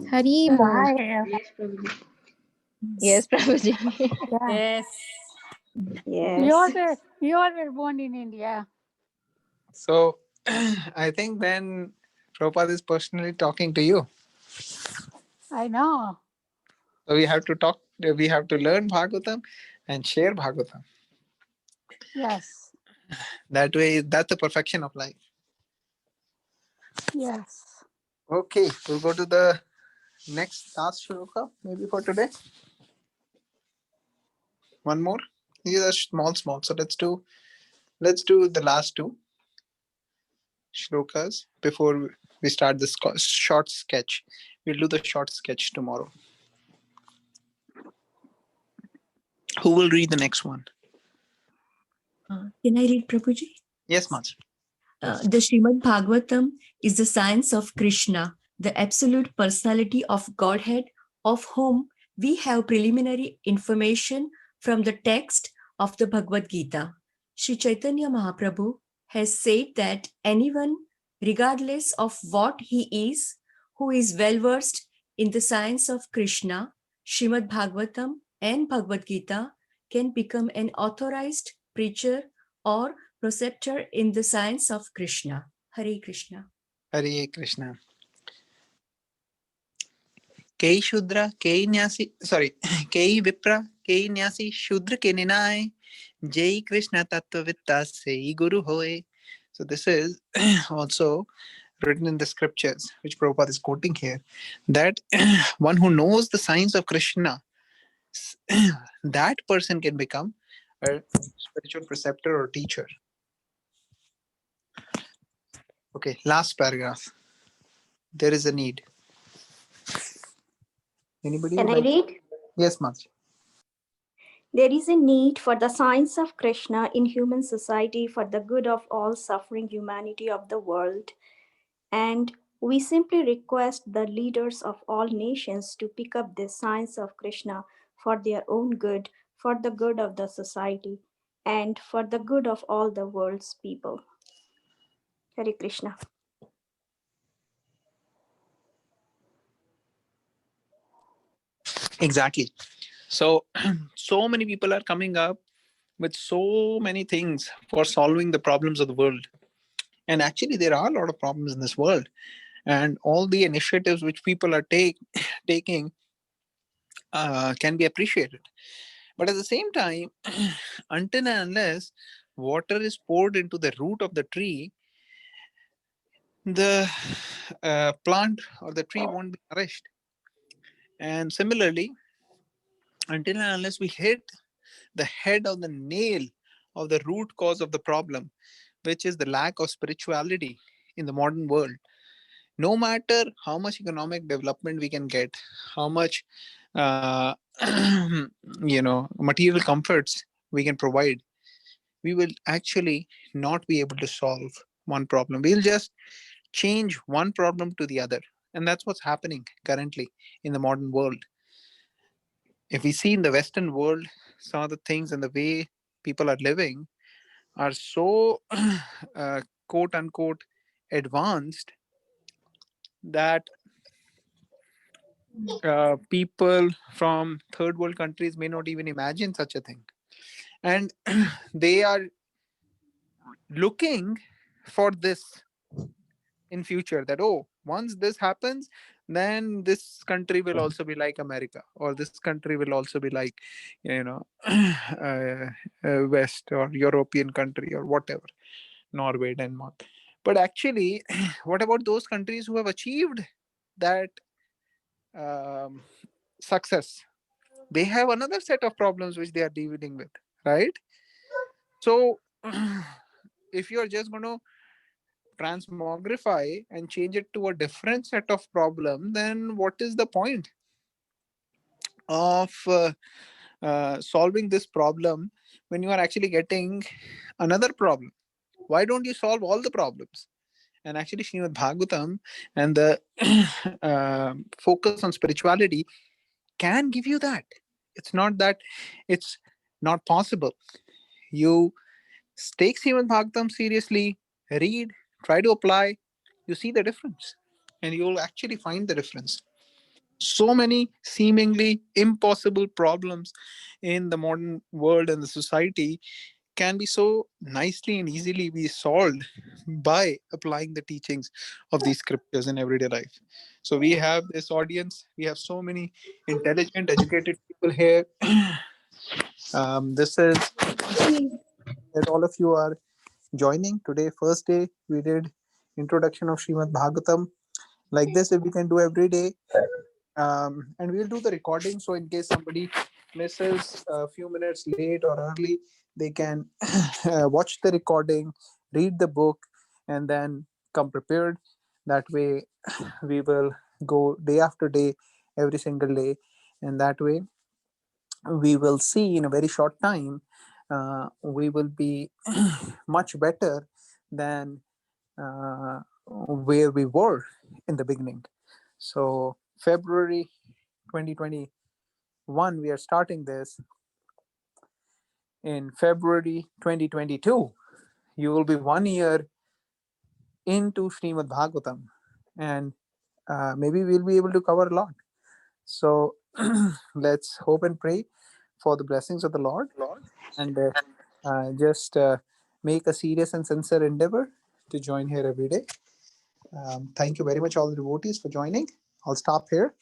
Hari Bol. Yes, Prabhuji. Yes, Prabhuji. Yes. Yes. You were born in India. So I think then Prabhupada is personally talking to you. I know. So we have to learn Bhagavatam and share Bhagavatam. Yes. That way, that's the perfection of life. Yes. Okay, we'll go to the next last shloka, maybe for today. One more. These are small. So let's do the last two shlokas before we start this short sketch. We'll do the short sketch tomorrow. Who will read the next one? Can I read, Prabhuji? Yes, Maj. The Srimad Bhagavatam is the science of Krishna, the absolute personality of Godhead, of whom we have preliminary information from the text of the Bhagavad Gita. Sri Chaitanya Mahaprabhu has said that anyone, regardless of what he is, who is well versed in the science of Krishna, Srimad Bhagavatam, and Bhagavad Gita, can become an authorized preacher or preceptor in the science of Krishna. Hare Krishna. Hare Krishna. Kei Shudra, Kei Nyasi, sorry, Kei Vipra, Kei Nyasi, Shudra Ke Ninai, Jai Krishna Tattvavitta Sei Guru Hoy. So this is also written in the scriptures, which Prabhupada is quoting here, that one who knows the science of Krishna, that person can become a spiritual preceptor or teacher. Okay, last paragraph. There is a need. Anybody? Can I read? Yes, Maj. There is a need for the science of Krishna in human society for the good of all suffering humanity of the world. And we simply request the leaders of all nations to pick up this science of Krishna for their own good, for the good of the society, and for the good of all the world's people. Hare Krishna. Exactly. So, so many people are coming up with so many things for solving the problems of the world. And actually, there are a lot of problems in this world. And all the initiatives which people are taking can be appreciated. But at the same time, until and unless water is poured into the root of the tree, the plant or the tree won't be nourished. And similarly, until and unless we hit the head of the nail of the root cause of the problem, which is the lack of spirituality in the modern world, no matter how much economic development we can get, how much uh, material comforts we can provide, we will actually not be able to solve one problem. We'll just change one problem to the other. And that's what's happening currently in the modern world. If we see in the Western world, some of the things and the way people are living are so quote unquote advanced that people from third world countries may not even imagine such a thing. And they are looking for this in future, that once this happens, then this country will also be like America, or this country will also be like West or European country or whatever, Norway, Denmark. But actually, what about those countries who have achieved that success? They have another set of problems which they are dealing with, right? So if you're just going to transmogrify and change it to a different set of problem, then what is the point of solving this problem when you are actually getting another problem? Why don't you solve all the problems? And actually, Srimad Bhagavatam and the focus on spirituality can give you that. It's not that it's not possible. You take Srimad Bhagavatam seriously, read, try to apply, you see the difference. And you'll actually find the difference. So many seemingly impossible problems in the modern world and the society can be so nicely and easily be solved by applying the teachings of these scriptures in everyday life. So we have this audience, we have so many intelligent, educated people here. This is that all of you are joining today. First day we did introduction of Srimad Bhagavatam. Like this, if we can do every day, and we'll do the recording, so in case somebody misses a few minutes late or early, they can watch the recording, read the book, and then come prepared. That way, we will go day after day, every single day, and that way we will see in a very short time, we will be much better than where we were in the beginning. So February 2021, we are starting this. In February 2022, you will be 1 year into Srimad Bhagavatam, and maybe we'll be able to cover a lot. So let's hope and pray for the blessings of the Lord, and just make a serious and sincere endeavor to join here every day. Thank you very much, all the devotees, for joining. I'll stop here.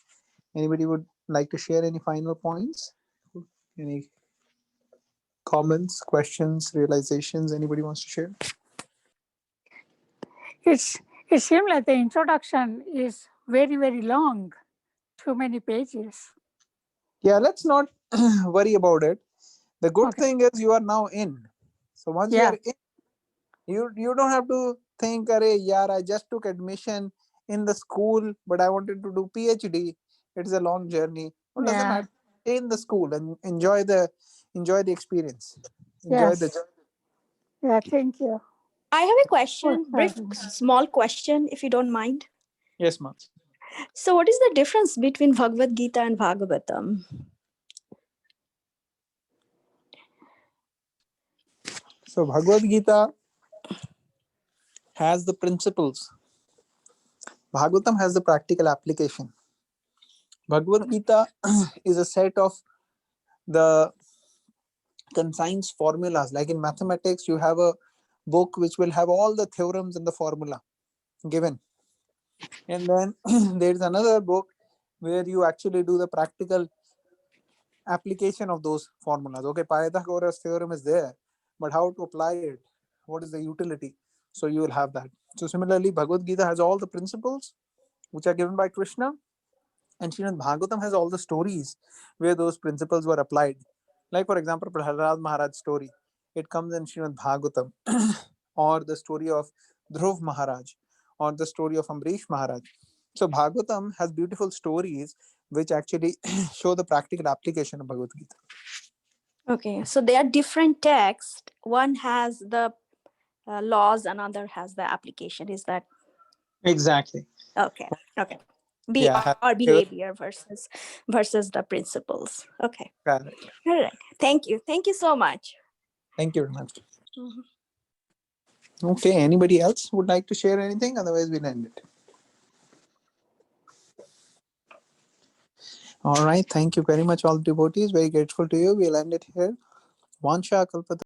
Anybody would like to share any final points? Any comments, questions, realizations anybody wants to share? It seems like the introduction is very, very long, too many pages. Yeah, let's not worry about it. The good thing is you are now in. So once you are in, you don't have to think, Arey, yaar, I just took admission in the school, but I wanted to do PhD. It's a long journey. Well, doesn't matter. Stay in the school and enjoy the experience. Enjoy the Yeah, thank you. I have a question, brief, small question, if you don't mind. Yes, ma'am. So, what is the difference between Bhagavad Gita and Bhagavatam? So Bhagavad Gita has the principles. Bhagavatam has the practical application. Bhagavad Gita is a set of the concise formulas. Like in mathematics, you have a book which will have all the theorems and the formula given. And then there's another book where you actually do the practical application of those formulas. Okay, Pythagoras theorem is there, but how to apply it? What is the utility? So you will have that. So similarly, Bhagavad Gita has all the principles which are given by Krishna, and Srimad Bhagavatam has all the stories where those principles were applied. Like for example, Prahlad Maharaj story. It comes in Srimad Bhagavatam, or the story of Dhruv Maharaj, or the story of Amrish Maharaj. So Bhagavatam has beautiful stories which actually show the practical application of Bhagavad Gita. Okay, so they are different texts. One has the laws, another has the application. Is that exactly? Okay. Yeah. Or behavior versus the principles. Okay. Correct. All right. Thank you so much. Thank you very much. Okay, anybody else would like to share anything? Otherwise, we'll end it. All right. Thank you very much, all devotees. Very grateful to you. We'll end it here. Vansha kalpata